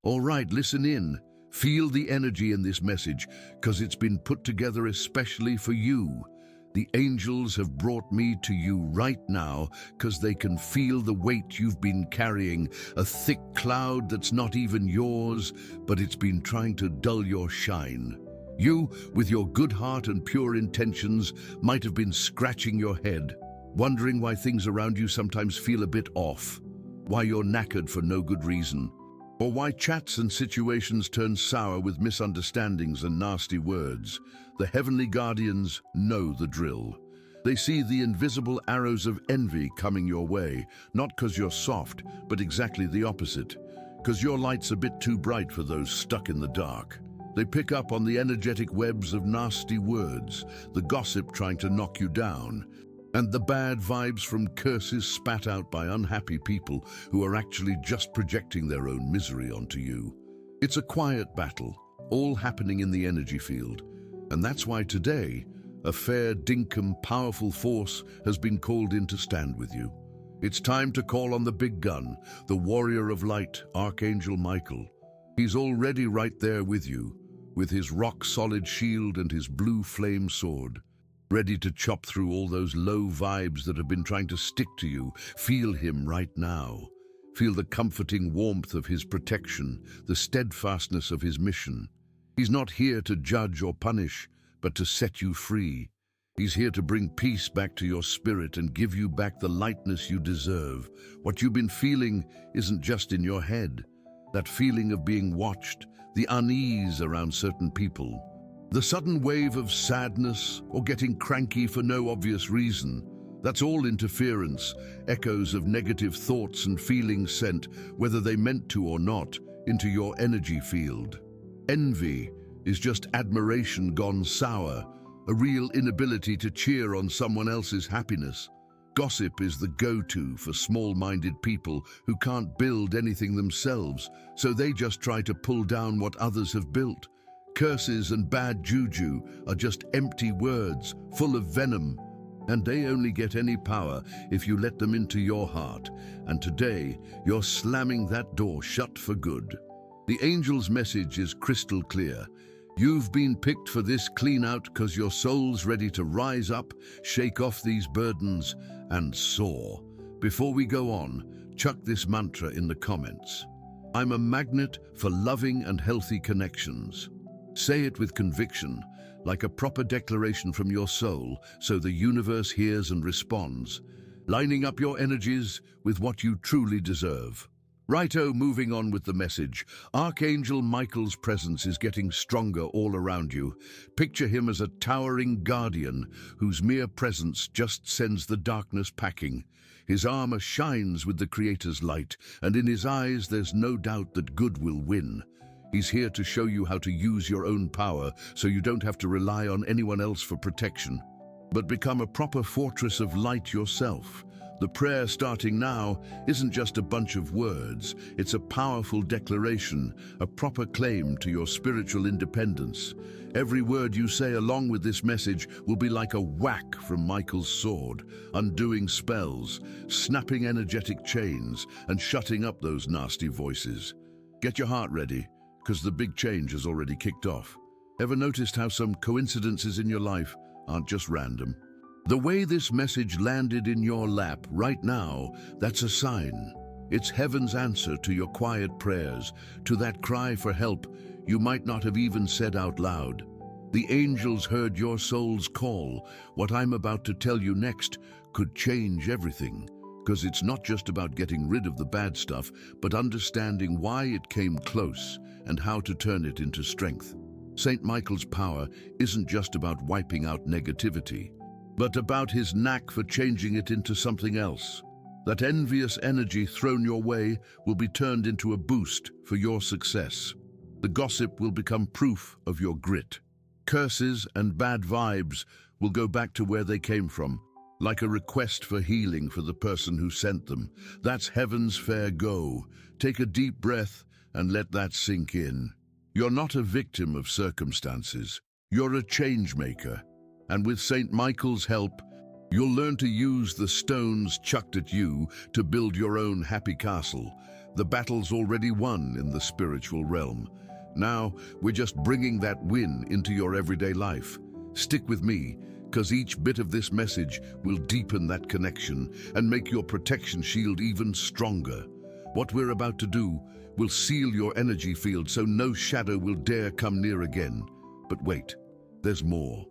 All right, listen in. Feel the energy in this message, because it's been put together especially for you. The angels have brought me to you right now because they can feel the weight you've been carrying, a thick cloud that's not even yours, but it's been trying to dull your shine. You, with your good heart and pure intentions, might have been scratching your head, wondering why things around you sometimes feel a bit off, why you're knackered for no good reason, or why chats and situations turn sour with misunderstandings and nasty words. The heavenly guardians know the drill. They see the invisible arrows of envy coming your way, not because you're soft, but exactly the opposite, because your light's a bit too bright for those stuck in the dark. They pick up on the energetic webs of nasty words, the gossip trying to knock you down, and the bad vibes from curses spat out by unhappy people who are actually just projecting their own misery onto you. It's a quiet battle, all happening in the energy field. And that's why today, a fair dinkum powerful force has been called in to stand with you. It's time to call on the big gun, the warrior of light, Archangel Michael. He's already right there with you, with his rock-solid shield and his blue flame sword, ready to chop through all those low vibes that have been trying to stick to you. Feel him right now. Feel the comforting warmth of his protection, the steadfastness of his mission. He's not here to judge or punish, but to set you free. He's here to bring peace back to your spirit and give you back the lightness you deserve. What you've been feeling isn't just in your head. That feeling of being watched, the unease around certain people, the sudden wave of sadness or getting cranky for no obvious reason. That's all interference, echoes of negative thoughts and feelings sent, whether they meant to or not, into your energy field. Envy is just admiration gone sour, a real inability to cheer on someone else's happiness. Gossip is the go-to for small-minded people who can't build anything themselves, so they just try to pull down what others have built. Curses and bad juju are just empty words, full of venom, and they only get any power if you let them into your heart. And today, you're slamming that door shut for good. The angel's message is crystal clear. You've been picked for this clean out because your soul's ready to rise up, shake off these burdens, and soar. Before we go on, chuck this mantra in the comments. I'm a magnet for loving and healthy connections. Say it with conviction, like a proper declaration from your soul, so the universe hears and responds, lining up your energies with what you truly deserve. Righto, moving on with the message. Archangel Michael's presence is getting stronger all around you. Picture him as a towering guardian whose mere presence just sends the darkness packing. His armor shines with the Creator's light, and in his eyes there's no doubt that good will win. He's here to show you how to use your own power so you don't have to rely on anyone else for protection, but become a proper fortress of light yourself. The prayer starting now isn't just a bunch of words, it's a powerful declaration, a proper claim to your spiritual independence. Every word you say along with this message will be like a whack from Michael's sword, undoing spells, snapping energetic chains, and shutting up those nasty voices. Get your heart ready, because the big change has already kicked off. Ever noticed how some coincidences in your life aren't just random? The way this message landed in your lap right now, that's a sign. It's heaven's answer to your quiet prayers, to that cry for help you might not have even said out loud. The angels heard your soul's call. What I'm about to tell you next could change everything, because it's not just about getting rid of the bad stuff, but understanding why it came close and how to turn it into strength. Saint Michael's power isn't just about wiping out negativity, but about his knack for changing it into something else. That envious energy thrown your way will be turned into a boost for your success. The gossip will become proof of your grit. Curses and bad vibes will go back to where they came from, like a request for healing for the person who sent them. That's heaven's fair go. Take a deep breath and let that sink in. You're not a victim of circumstances. You're a change maker. And with St. Michael's help, you'll learn to use the stones chucked at you to build your own happy castle. The battle's already won in the spiritual realm. Now, we're just bringing that win into your everyday life. Stick with me, because each bit of this message will deepen that connection and make your protection shield even stronger. What we're about to do will seal your energy field so no shadow will dare come near again. But wait, there's more.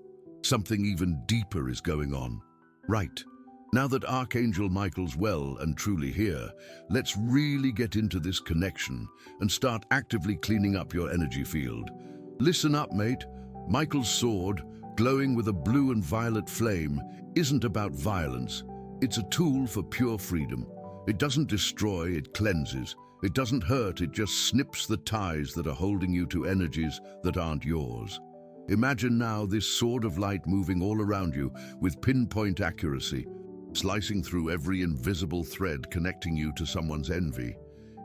Something even deeper is going on. Right. Now that Archangel Michael's well and truly here, let's really get into this connection and start actively cleaning up your energy field. Listen up, mate. Michael's sword, glowing with a blue and violet flame, isn't about violence. It's a tool for pure freedom. It doesn't destroy, it cleanses. It doesn't hurt, it just snips the ties that are holding you to energies that aren't yours. Imagine now this sword of light moving all around you with pinpoint accuracy, slicing through every invisible thread connecting you to someone's envy,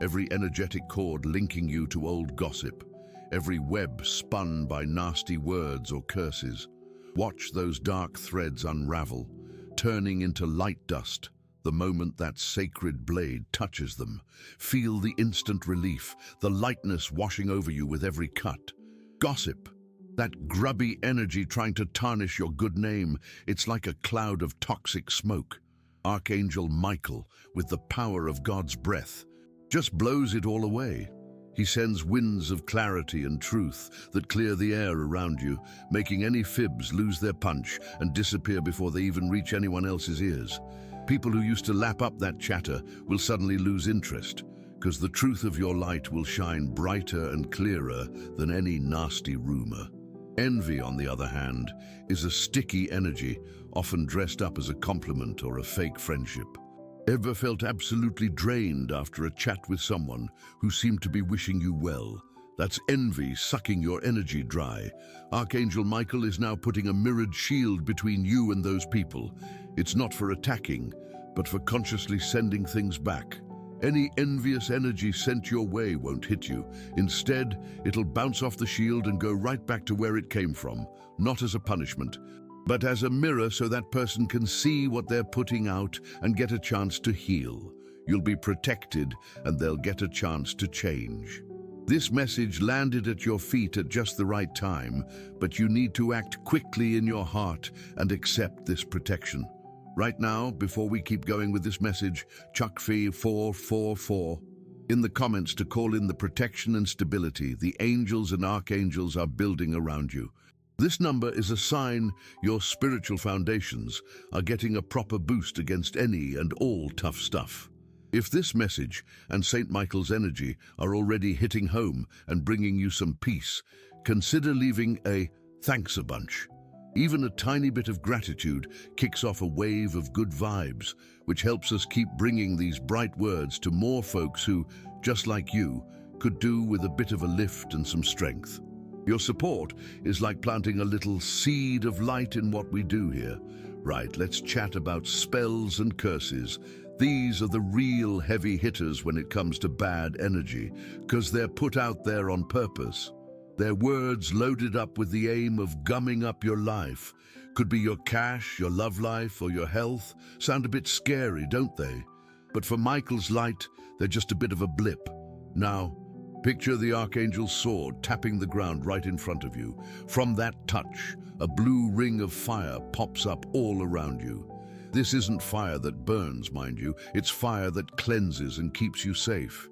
every energetic cord linking you to old gossip, every web spun by nasty words or curses. Watch those dark threads unravel, turning into light dust the moment that sacred blade touches them. Feel the instant relief, the lightness washing over you with every cut. Gossip, that grubby energy trying to tarnish your good name, it's like a cloud of toxic smoke. Archangel Michael, with the power of God's breath, just blows it all away. He sends winds of clarity and truth that clear the air around you, making any fibs lose their punch and disappear before they even reach anyone else's ears. People who used to lap up that chatter will suddenly lose interest, because the truth of your light will shine brighter and clearer than any nasty rumor. Envy, on the other hand, is a sticky energy, often dressed up as a compliment or a fake friendship. Ever felt absolutely drained after a chat with someone who seemed to be wishing you well? That's envy sucking your energy dry. Archangel Michael is now putting a mirrored shield between you and those people. It's not for attacking, but for consciously sending things back. Any envious energy sent your way won't hit you. Instead, it'll bounce off the shield and go right back to where it came from, not as a punishment, but as a mirror so that person can see what they're putting out and get a chance to heal. You'll be protected, and they'll get a chance to change. This message landed at your feet at just the right time, but you need to act quickly in your heart and accept this protection. Right now, before we keep going with this message, chuck fee 444 in the comments to call in the protection and stability the angels and archangels are building around you. This number is a sign your spiritual foundations are getting a proper boost against any and all tough stuff. If this message and St. Michael's energy are already hitting home and bringing you some peace, consider leaving a thanks a bunch. Even a tiny bit of gratitude kicks off a wave of good vibes, which helps us keep bringing these bright words to more folks who, just like you, could do with a bit of a lift and some strength. Your support is like planting a little seed of light in what we do here. Right, let's chat about spells and curses. These are the real heavy hitters when it comes to bad energy, because they're put out there on purpose. They're words loaded up with the aim of gumming up your life. Could be your cash, your love life, or your health. Sound a bit scary, don't they? But for Michael's light, they're just a bit of a blip. Now, picture the Archangel's sword tapping the ground right in front of you. From that touch, a blue ring of fire pops up all around you. This isn't fire that burns, mind you. It's fire that cleanses and keeps you safe.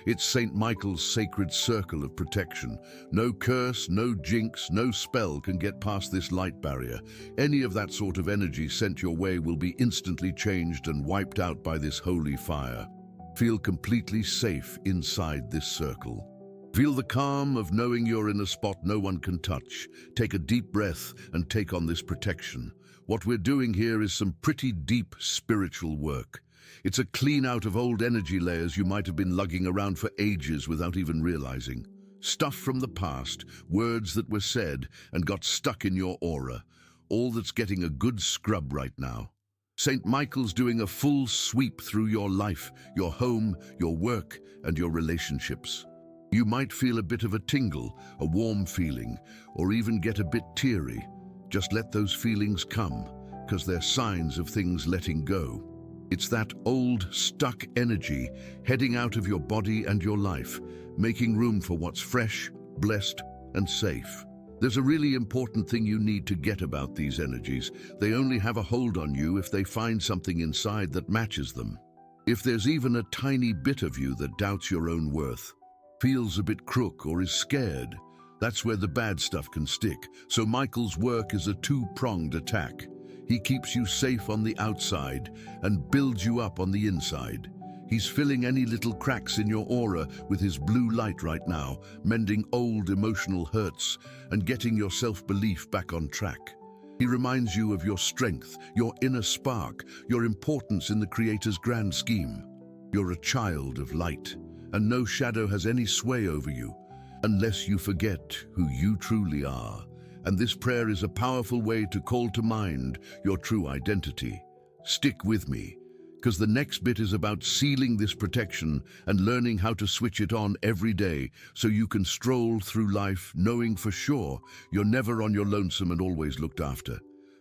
It's St. Michael's sacred circle of protection. No curse, no jinx, no spell can get past this light barrier. Any of that sort of energy sent your way will be instantly changed and wiped out by this holy fire. Feel completely safe inside this circle. Feel the calm of knowing you're in a spot no one can touch. Take a deep breath and take on this protection. What we're doing here is some pretty deep spiritual work. It's a clean out of old energy layers you might have been lugging around for ages without even realizing. Stuff from the past, words that were said and got stuck in your aura. All that's getting a good scrub right now. St. Michael's doing a full sweep through your life, your home, your work, and your relationships. You might feel a bit of a tingle, a warm feeling, or even get a bit teary. Just let those feelings come, because they're signs of things letting go. It's that old, stuck energy heading out of your body and your life, making room for what's fresh, blessed, and safe. There's a really important thing you need to get about these energies. They only have a hold on you if they find something inside that matches them. If there's even a tiny bit of you that doubts your own worth, feels a bit crook or is scared, that's where the bad stuff can stick. So Michael's work is a two-pronged attack. He keeps you safe on the outside and builds you up on the inside. He's filling any little cracks in your aura with his blue light right now, mending old emotional hurts and getting your self-belief back on track. He reminds you of your strength, your inner spark, your importance in the Creator's grand scheme. You're a child of light, and no shadow has any sway over you, unless you forget who you truly are. And this prayer is a powerful way to call to mind your true identity. Stick with me, because the next bit is about sealing this protection and learning how to switch it on every day so you can stroll through life knowing for sure you're never on your lonesome and always looked after.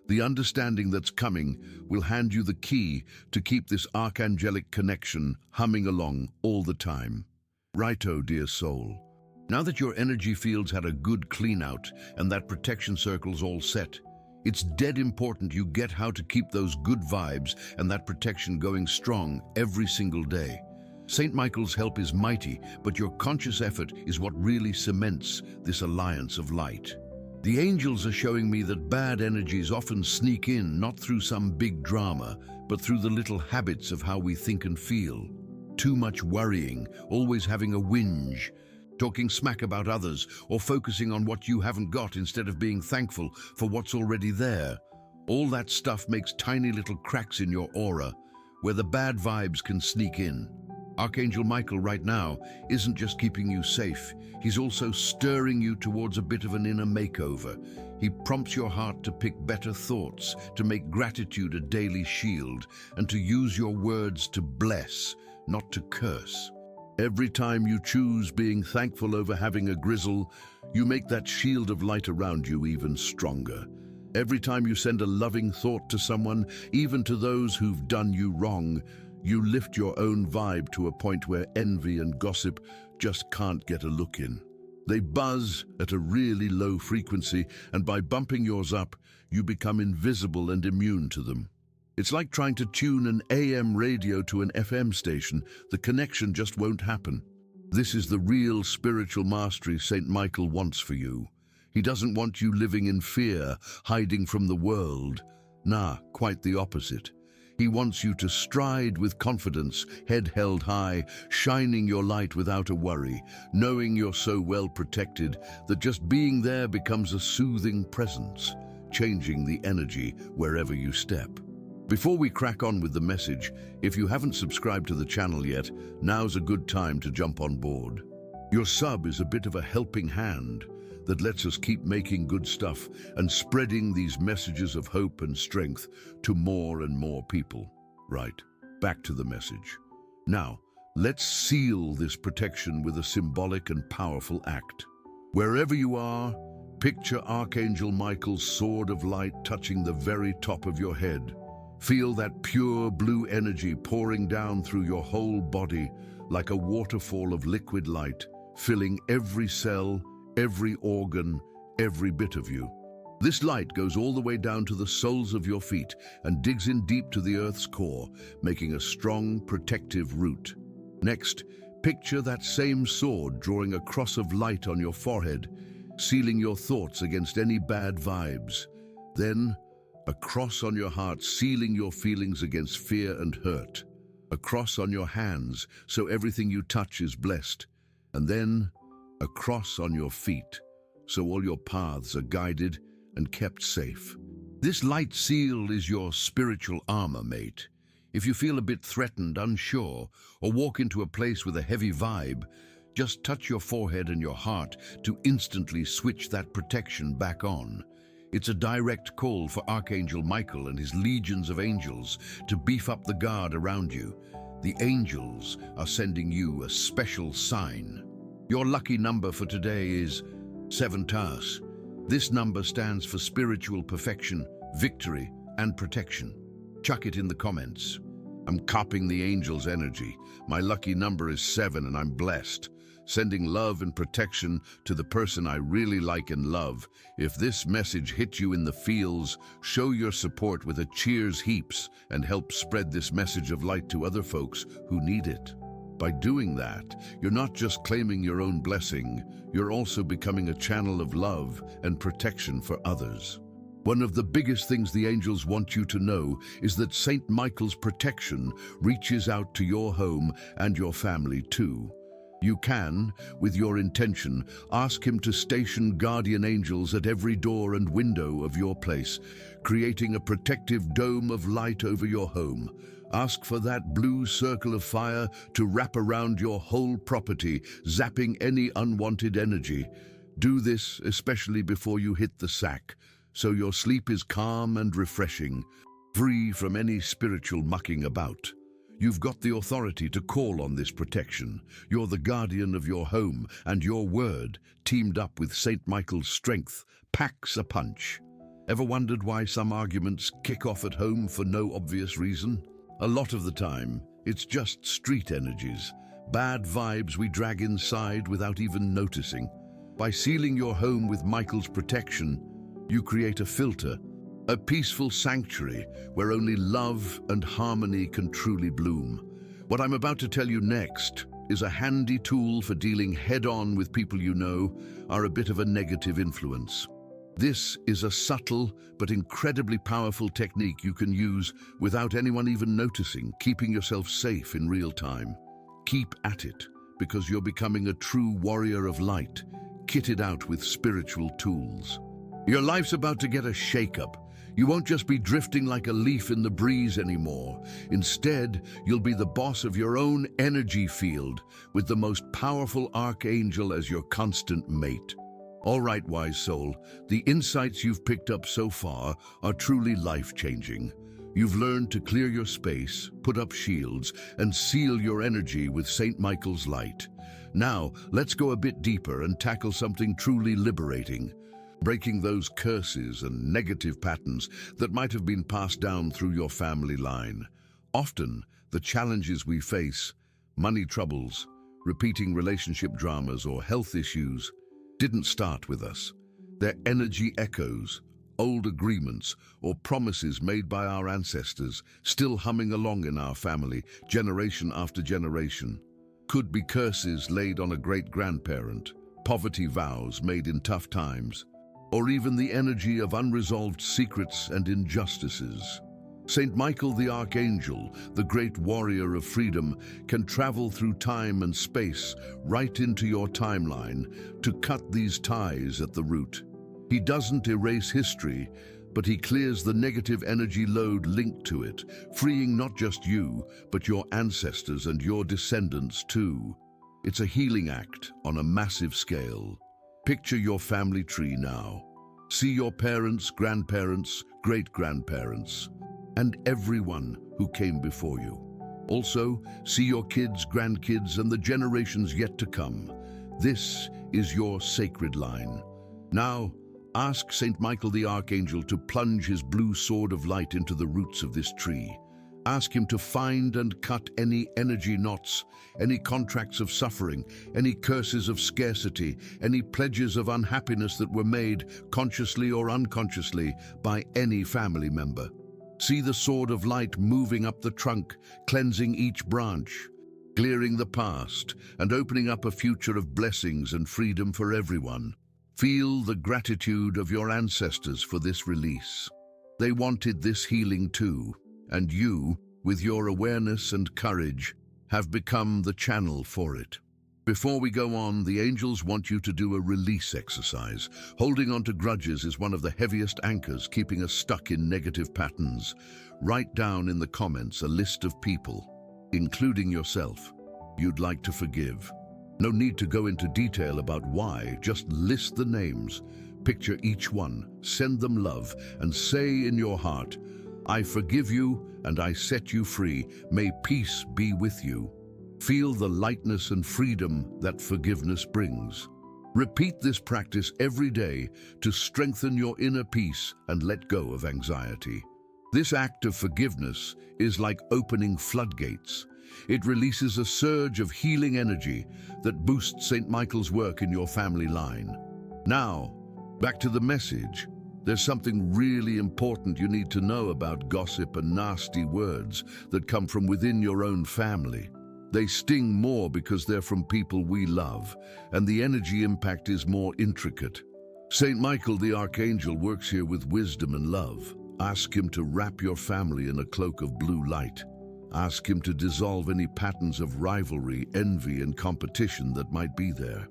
The understanding that's coming will hand you the key to keep this archangelic connection humming along all the time. Righto, dear soul. Now that your energy fields had a good clean out and that protection circle's all set, it's dead important you get how to keep those good vibes and that protection going strong every single day. St. Michael's help is mighty, but your conscious effort is what really cements this alliance of light. The angels are showing me that bad energies often sneak in not through some big drama, but through the little habits of how we think and feel. Too much worrying, always having a whinge, talking smack about others, or focusing on what you haven't got instead of being thankful for what's already there. All that stuff makes tiny little cracks in your aura where the bad vibes can sneak in. Archangel Michael right now isn't just keeping you safe, he's also stirring you towards a bit of an inner makeover. He prompts your heart to pick better thoughts, to make gratitude a daily shield, and to use your words to bless, not to curse. Every time you choose being thankful over having a grizzle, you make that shield of light around you even stronger. Every time you send a loving thought to someone, even to those who've done you wrong, you lift your own vibe to a point where envy and gossip just can't get a look in. They buzz at a really low frequency, and by bumping yours up, you become invisible and immune to them. It's like trying to tune an AM radio to an FM station. The connection just won't happen. This is the real spiritual mastery St. Michael wants for you. He doesn't want you living in fear, hiding from the world. Nah, quite the opposite. He wants you to stride with confidence, head held high, shining your light without a worry, knowing you're so well protected that just being there becomes a soothing presence, changing the energy wherever you step. Before we crack on with the message, if you haven't subscribed to the channel yet, now's a good time to jump on board. Your sub is a bit of a helping hand that lets us keep making good stuff and spreading these messages of hope and strength to more and more people. Right, back to the message. Now, let's seal this protection with a symbolic and powerful act. Wherever you are, picture Archangel Michael's sword of light touching the very top of your head. Feel that pure blue energy pouring down through your whole body like a waterfall of liquid light, filling every cell, every organ, every bit of you. This light goes all the way down to the soles of your feet and digs in deep to the earth's core, making a strong, protective root. Next, picture that same sword drawing a cross of light on your forehead, sealing your thoughts against any bad vibes. Then, a cross on your heart, sealing your feelings against fear and hurt. A cross on your hands, so everything you touch is blessed. And then, a cross on your feet, so all your paths are guided and kept safe. This light seal is your spiritual armor, mate. If you feel a bit threatened, unsure, or walk into a place with a heavy vibe, just touch your forehead and your heart to instantly switch that protection back on. It's a direct call for Archangel Michael and his legions of angels to beef up the guard around you. The angels are sending you a special sign. Your lucky number for today is 7 Tas. This number stands for spiritual perfection, victory, and protection. Chuck it in the comments. I'm copying the angel's energy. My lucky number is 7 and I'm blessed. Sending love and protection to the person I really like and love. If this message hit you in the feels, show your support with a cheers heaps and help spread this message of light to other folks who need it. By doing that, you're not just claiming your own blessing, you're also becoming a channel of love and protection for others. One of the biggest things the angels want you to know is that Saint Michael's protection reaches out to your home and your family too. You can, with your intention, ask him to station guardian angels at every door and window of your place, creating a protective dome of light over your home. Ask for that blue circle of fire to wrap around your whole property, zapping any unwanted energy. Do this especially before you hit the sack, so your sleep is calm and refreshing, free from any spiritual mucking about. You've got the authority to call on this protection. You're the guardian of your home, and your word, teamed up with Saint Michael's strength, packs a punch. Ever wondered why some arguments kick off at home for no obvious reason? A lot of the time, it's just street energies, bad vibes we drag inside without even noticing. By sealing your home with Michael's protection, you create a filter, a peaceful sanctuary where only love and harmony can truly bloom. What I'm about to tell you next is a handy tool for dealing head-on with people you know are a bit of a negative influence. This is a subtle but incredibly powerful technique you can use without anyone even noticing, keeping yourself safe in real time. Keep at it, because you're becoming a true warrior of light, kitted out with spiritual tools. Your life's about to get a shake-up. You won't just be drifting like a leaf in the breeze anymore. Instead, you'll be the boss of your own energy field, with the most powerful Archangel as your constant mate. All right, wise soul, the insights you've picked up so far are truly life-changing. You've learned to clear your space, put up shields, and seal your energy with Saint Michael's light. Now, let's go a bit deeper and tackle something truly liberating. Breaking those curses and negative patterns that might have been passed down through your family line. Often, the challenges we face, money troubles, repeating relationship dramas, or health issues, didn't start with us. They're energy echoes, old agreements, or promises made by our ancestors, still humming along in our family, generation after generation. Could be curses laid on a great-grandparent, poverty vows made in tough times, or even the energy of unresolved secrets and injustices. Saint Michael the Archangel, the great warrior of freedom, can travel through time and space right into your timeline to cut these ties at the root. He doesn't erase history, but he clears the negative energy load linked to it, freeing not just you, but your ancestors and your descendants too. It's a healing act on a massive scale. Picture your family tree now. See your parents, grandparents, great-grandparents, and everyone who came before you. Also, see your kids, grandkids, and the generations yet to come. This is your sacred line. Now, ask Saint Michael the Archangel to plunge his blue sword of light into the roots of this tree. Ask him to find and cut any energy knots, any contracts of suffering, any curses of scarcity, any pledges of unhappiness that were made, consciously or unconsciously, by any family member. See the sword of light moving up the trunk, cleansing each branch, clearing the past, and opening up a future of blessings and freedom for everyone. Feel the gratitude of your ancestors for this release. They wanted this healing too. And you, with your awareness and courage, have become the channel for it. Before we go on, the angels want you to do a release exercise. Holding on to grudges is one of the heaviest anchors keeping us stuck in negative patterns. Write down in the comments a list of people, including yourself, you'd like to forgive. No need to go into detail about why, just list the names. Picture each one, send them love, and say in your heart, I forgive you and I set you free. May peace be with you. Feel the lightness and freedom that forgiveness brings. Repeat this practice every day to strengthen your inner peace and let go of anxiety. This act of forgiveness is like opening floodgates. It releases a surge of healing energy that boosts St. Michael's work in your family line. Now, back to the message. There's something really important you need to know about gossip and nasty words that come from within your own family. They sting more because they're from people we love, and the energy impact is more intricate. St. Michael the Archangel works here with wisdom and love. Ask him to wrap your family in a cloak of blue light. Ask him to dissolve any patterns of rivalry, envy, and competition that might be there.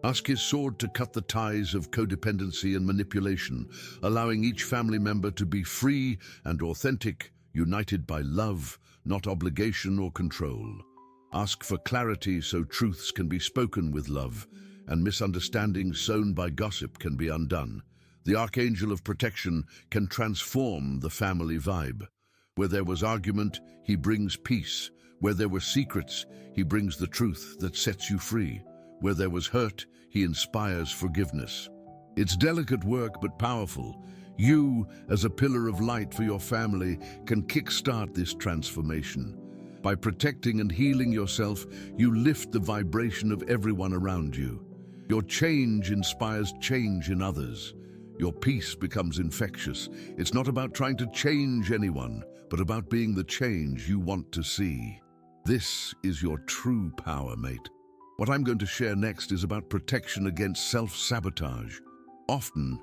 Ask his sword to cut the ties of codependency and manipulation, allowing each family member to be free and authentic, united by love, not obligation or control. Ask for clarity so truths can be spoken with love, and misunderstandings sown by gossip can be undone. The Archangel of Protection can transform the family vibe. Where there was argument, he brings peace. Where there were secrets, he brings the truth that sets you free. Where there was hurt, he inspires forgiveness. It's delicate work but powerful. You, as a pillar of light for your family, can kickstart this transformation. By protecting and healing yourself, you lift the vibration of everyone around you. Your change inspires change in others. Your peace becomes infectious. It's not about trying to change anyone, but about being the change you want to see. This is your true power, mate. What I'm going to share next is about protection against self-sabotage. Often,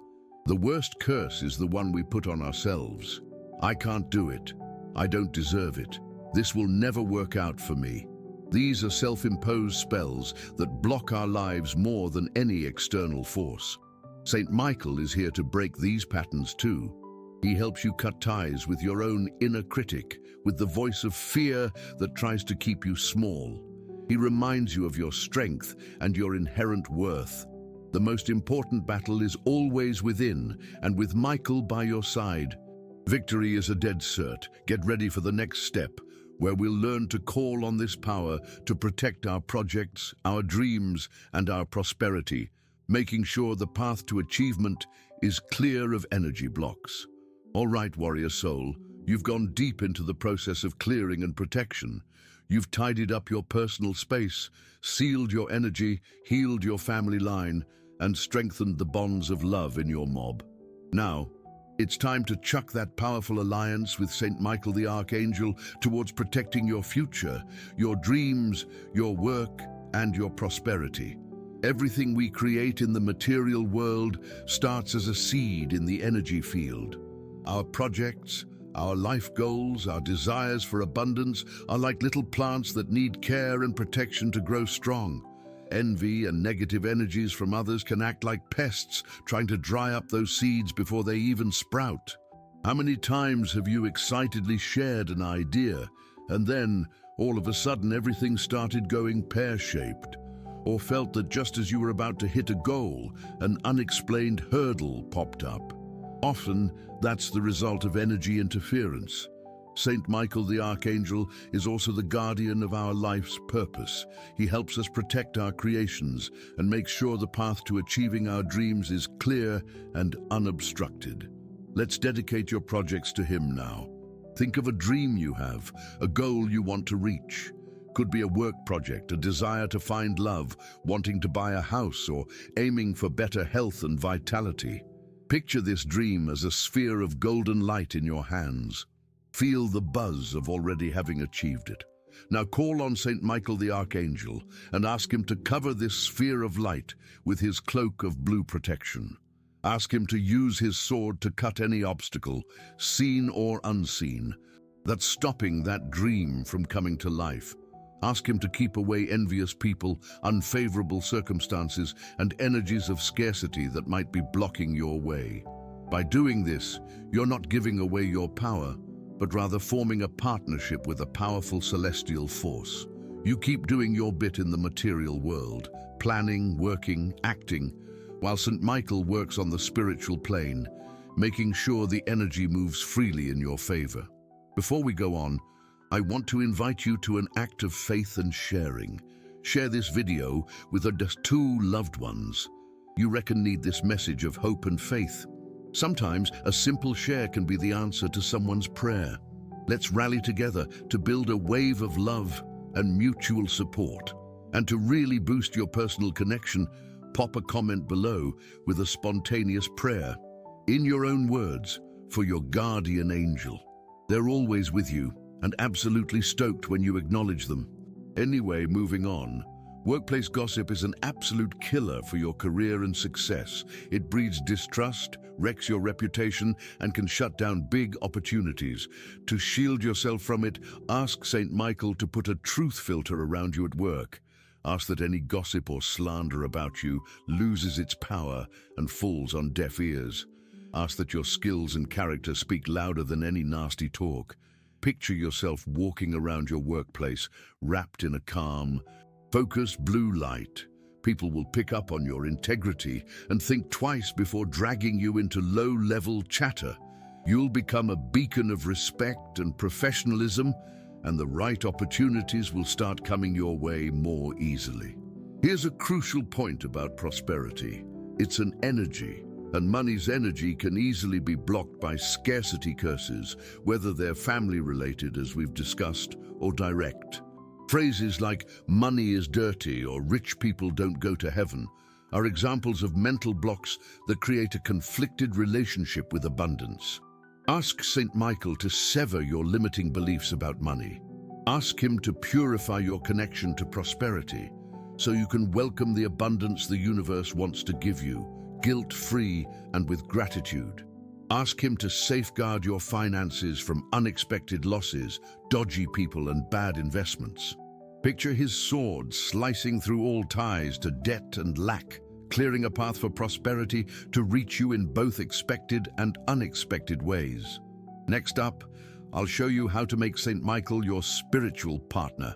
the worst curse is the one we put on ourselves. I can't do it. I don't deserve it. This will never work out for me. These are self-imposed spells that block our lives more than any external force. St. Michael is here to break these patterns too. He helps you cut ties with your own inner critic, with the voice of fear that tries to keep you small. He reminds you of your strength and your inherent worth. The most important battle is always within, and with Michael by your side, victory is a dead cert. Get ready for the next step, where we'll learn to call on this power to protect our projects, our dreams, and our prosperity, making sure the path to achievement is clear of energy blocks. All right, warrior soul, you've gone deep into the process of clearing and protection. You've tidied up your personal space, sealed your energy, healed your family line, and strengthened the bonds of love in your mob. Now, it's time to chuck that powerful alliance with St. Michael the Archangel towards protecting your future, your dreams, your work, and your prosperity. Everything we create in the material world starts as a seed in the energy field. Our projects, our life goals, our desires for abundance are like little plants that need care and protection to grow strong. Envy and negative energies from others can act like pests, trying to dry up those seeds before they even sprout. How many times have you excitedly shared an idea, and then, all of a sudden, everything started going pear-shaped? Or felt that just as you were about to hit a goal, an unexplained hurdle popped up? Often, that's the result of energy interference. St. Michael the Archangel is also the guardian of our life's purpose. He helps us protect our creations and make sure the path to achieving our dreams is clear and unobstructed. Let's dedicate your projects to him now. Think of a dream you have, a goal you want to reach. Could be a work project, a desire to find love, wanting to buy a house, or aiming for better health and vitality. Picture this dream as a sphere of golden light in your hands. Feel the buzz of already having achieved it. Now call on St. Michael the Archangel and ask him to cover this sphere of light with his cloak of blue protection. Ask him to use his sword to cut any obstacle, seen or unseen, that's stopping that dream from coming to life. Ask him to keep away envious people, unfavorable circumstances, and energies of scarcity that might be blocking your way. By doing this, you're not giving away your power, but rather forming a partnership with a powerful celestial force. You keep doing your bit in the material world, planning, working, acting, while St. Michael works on the spiritual plane, making sure the energy moves freely in your favor. Before we go on, I want to invite you to an act of faith and sharing. Share this video with just two loved ones you reckon need this message of hope and faith. Sometimes a simple share can be the answer to someone's prayer. Let's rally together to build a wave of love and mutual support. And to really boost your personal connection, pop a comment below with a spontaneous prayer, in your own words, for your guardian angel. They're always with you and absolutely stoked when you acknowledge them. Anyway, moving on. Workplace gossip is an absolute killer for your career and success. It breeds distrust, wrecks your reputation, and can shut down big opportunities. To shield yourself from it, ask Saint Michael to put a truth filter around you at work. Ask that any gossip or slander about you loses its power and falls on deaf ears. Ask that your skills and character speak louder than any nasty talk. Picture yourself walking around your workplace, wrapped in a calm, focused blue light. People will pick up on your integrity and think twice before dragging you into low-level chatter. You'll become a beacon of respect and professionalism, and the right opportunities will start coming your way more easily. Here's a crucial point about prosperity. It's an energy, and money's energy can easily be blocked by scarcity curses, whether they're family-related, as we've discussed, or direct. Phrases like "money is dirty" or "rich people don't go to heaven" are examples of mental blocks that create a conflicted relationship with abundance. Ask Saint Michael to sever your limiting beliefs about money. Ask him to purify your connection to prosperity so you can welcome the abundance the universe wants to give you, guilt-free and with gratitude. Ask him to safeguard your finances from unexpected losses, dodgy people, and bad investments. Picture his sword slicing through all ties to debt and lack, clearing a path for prosperity to reach you in both expected and unexpected ways. Next up, I'll show you how to make Saint Michael your spiritual partner,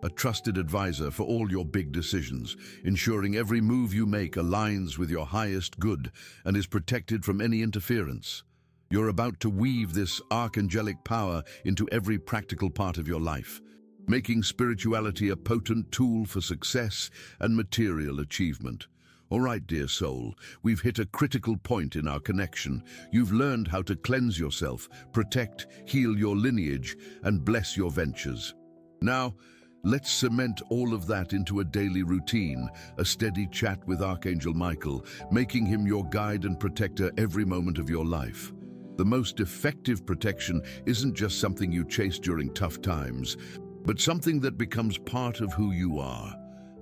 a trusted advisor for all your big decisions, ensuring every move you make aligns with your highest good and is protected from any interference. You're about to weave this archangelic power into every practical part of your life, making spirituality a potent tool for success and material achievement. All right, dear soul, we've hit a critical point in our connection. You've learned how to cleanse yourself, protect, heal your lineage, and bless your ventures. Now, let's cement all of that into a daily routine, a steady chat with Archangel Michael, making him your guide and protector every moment of your life. The most effective protection isn't just something you chase during tough times, but something that becomes part of who you are.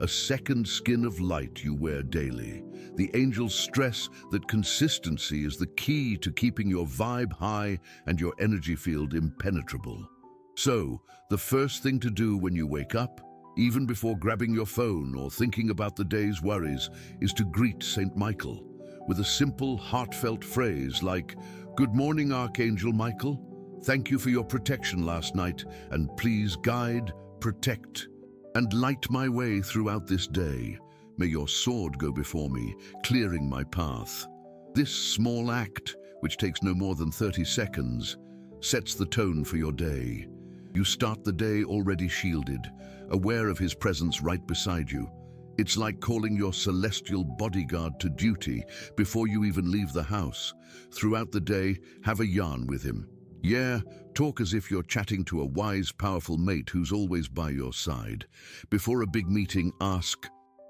A second skin of light you wear daily. The angels stress that consistency is the key to keeping your vibe high and your energy field impenetrable. So, the first thing to do when you wake up, even before grabbing your phone or thinking about the day's worries, is to greet Saint Michael with a simple, heartfelt phrase like, "Good morning, Archangel Michael. Thank you for your protection last night, and please guide, protect, and light my way throughout this day. May your sword go before me, clearing my path." This small act, which takes no more than 30 seconds, sets the tone for your day. You start the day already shielded, aware of his presence right beside you. It's like calling your celestial bodyguard to duty before you even leave the house. Throughout the day, have a yarn with him. Yeah, talk as if you're chatting to a wise, powerful mate who's always by your side. Before a big meeting, ask,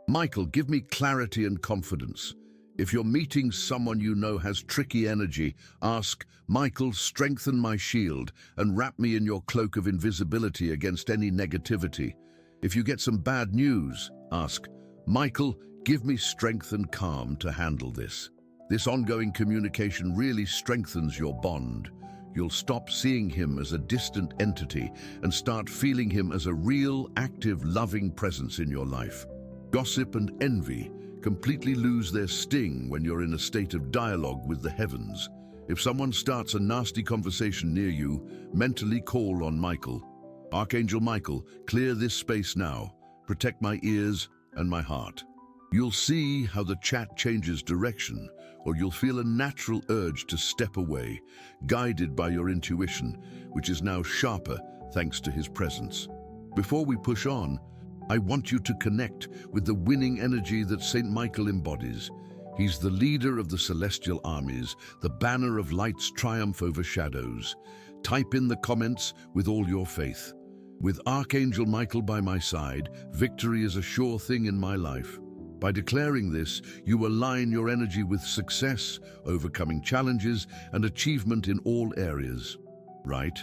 "Michael, give me clarity and confidence." If you're meeting someone you know has tricky energy, ask, "Michael, strengthen my shield and wrap me in your cloak of invisibility against any negativity." If you get some bad news, ask, "Michael, give me strength and calm to handle this." This ongoing communication really strengthens your bond. You'll stop seeing him as a distant entity and start feeling him as a real, active, loving presence in your life. Gossip and envy completely lose their sting when you're in a state of dialogue with the heavens. If someone starts a nasty conversation near you, mentally call on Michael. "Archangel Michael, clear this space now. Protect my ears and my heart." You'll see how the chat changes direction, or you'll feel a natural urge to step away, guided by your intuition, which is now sharper thanks to his presence. Before we push on, I want you to connect with the winning energy that Saint Michael embodies. He's the leader of the celestial armies, the banner of light's triumph over shadows. Type in the comments with all your faith. With Archangel Michael by my side, victory is a sure thing in my life. By declaring this, you align your energy with success, overcoming challenges, and achievement in all areas. Right?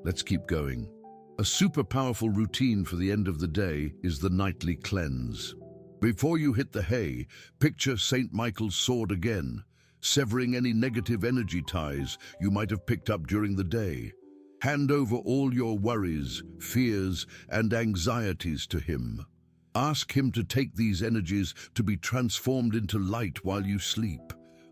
Let's keep going. A super powerful routine for the end of the day is the nightly cleanse. Before you hit the hay, picture St. Michael's sword again, severing any negative energy ties you might have picked up during the day. Hand over all your worries, fears, and anxieties to him. Ask him to take these energies to be transformed into light while you sleep.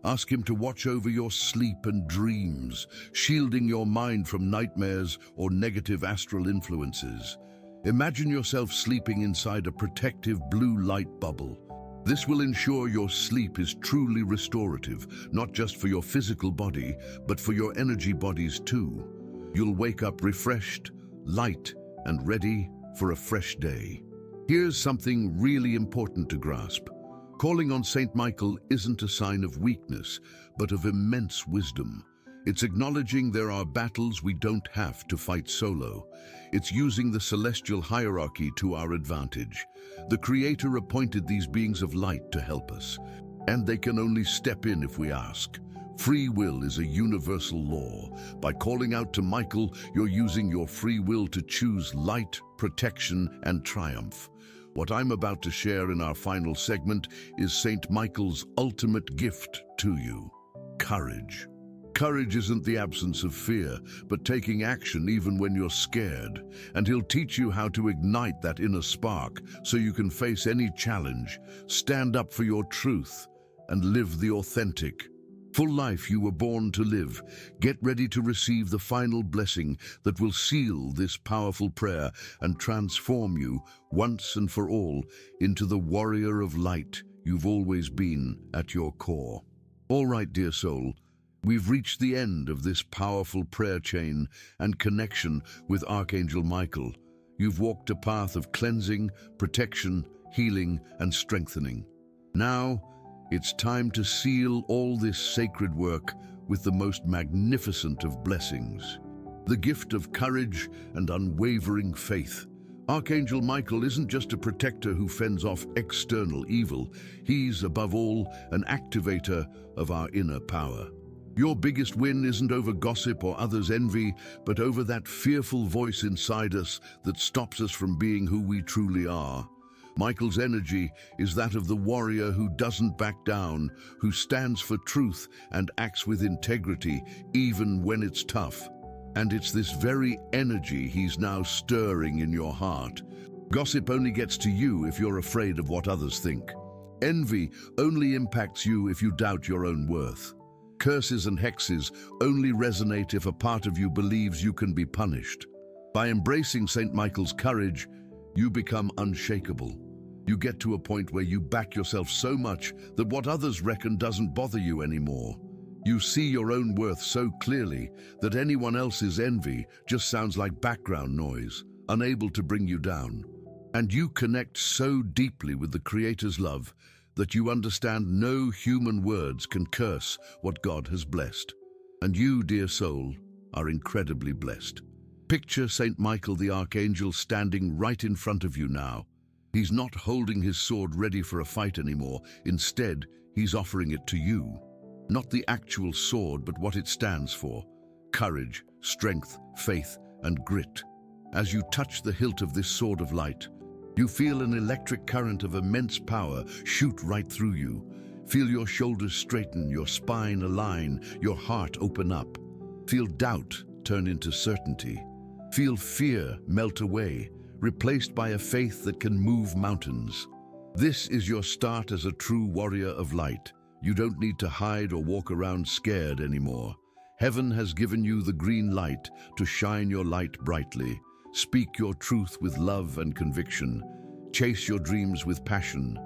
Ask him to watch over your sleep and dreams, shielding your mind from nightmares or negative astral influences. Imagine yourself sleeping inside a protective blue light bubble. This will ensure your sleep is truly restorative, not just for your physical body, but for your energy bodies too. You'll wake up refreshed, light, and ready for a fresh day. Here's something really important to grasp. Calling on St. Michael isn't a sign of weakness, but of immense wisdom. It's acknowledging there are battles we don't have to fight solo. It's using the celestial hierarchy to our advantage. The Creator appointed these beings of light to help us, and they can only step in if we ask. Free will is a universal law. By calling out to Michael, you're using your free will to choose light, protection, and triumph. What I'm about to share in our final segment is St. Michael's ultimate gift to you: courage. Courage isn't the absence of fear, but taking action even when you're scared. And he'll teach you how to ignite that inner spark so you can face any challenge, stand up for your truth, and live the authentic, full life you were born to live. Get ready to receive the final blessing that will seal this powerful prayer and transform you once and for all into the warrior of light you've always been at your core. All right, dear soul, we've reached the end of this powerful prayer chain and connection with Archangel Michael. You've walked a path of cleansing, protection, healing, and strengthening. Now, it's time to seal all this sacred work with the most magnificent of blessings: the gift of courage and unwavering faith. Archangel Michael isn't just a protector who fends off external evil. He's, above all, an activator of our inner power. Your biggest win isn't over gossip or others' envy, but over that fearful voice inside us that stops us from being who we truly are. Michael's energy is that of the warrior who doesn't back down, who stands for truth and acts with integrity, even when it's tough. And it's this very energy he's now stirring in your heart. Gossip only gets to you if you're afraid of what others think. Envy only impacts you if you doubt your own worth. Curses and hexes only resonate if a part of you believes you can be punished. By embracing St. Michael's courage, you become unshakable. You get to a point where you back yourself so much that what others reckon doesn't bother you anymore. You see your own worth so clearly that anyone else's envy just sounds like background noise, unable to bring you down. And you connect so deeply with the Creator's love that you understand no human words can curse what God has blessed. And you, dear soul, are incredibly blessed. Picture St. Michael the Archangel standing right in front of you now. He's not holding his sword ready for a fight anymore. Instead, he's offering it to you. Not the actual sword, but what it stands for: courage, strength, faith, and grit. As you touch the hilt of this sword of light, you feel an electric current of immense power shoot right through you. Feel your shoulders straighten, your spine align, your heart open up. Feel doubt turn into certainty. Feel fear melt away, replaced by a faith that can move mountains. This is your start as a true warrior of light. You don't need to hide or walk around scared anymore. Heaven has given you the green light to shine your light brightly. Speak your truth with love and conviction. Chase your dreams with passion.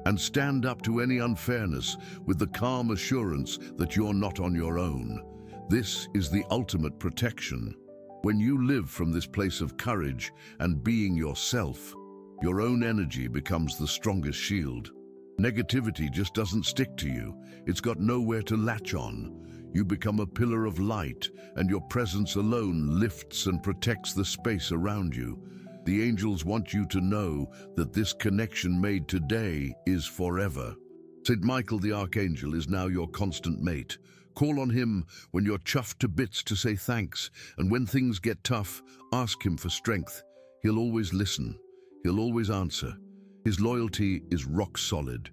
And stand up to any unfairness with the calm assurance that you're not on your own. This is the ultimate protection. When you live from this place of courage and being yourself, your own energy becomes the strongest shield. Negativity just doesn't stick to you. It's got nowhere to latch on. You become a pillar of light, and your presence alone lifts and protects the space around you. The angels want you to know that this connection made today is forever. St. Michael the Archangel is now your constant mate. Call on him when you're chuffed to bits to say thanks, and when things get tough, ask him for strength. He'll always listen. He'll always answer. His loyalty is rock solid,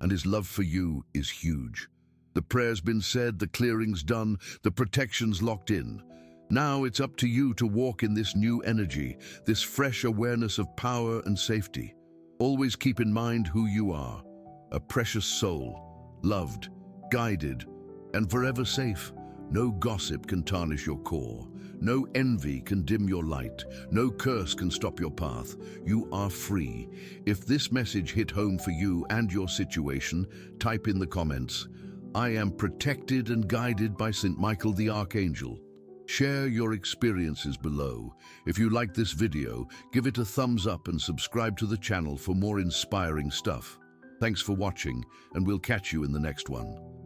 and his love for you is huge. The prayer's been said, the clearing's done, the protection's locked in. Now it's up to you to walk in this new energy, this fresh awareness of power and safety. Always keep in mind who you are, a precious soul, loved, guided, and forever safe. No gossip can tarnish your core. No envy can dim your light. No curse can stop your path. You are free. If this message hit home for you and your situation, type in the comments, "I am protected and guided by St. Michael the Archangel." Share your experiences below. If you like this video, give it a thumbs up and subscribe to the channel for more inspiring stuff. Thanks for watching, and we'll catch you in the next one.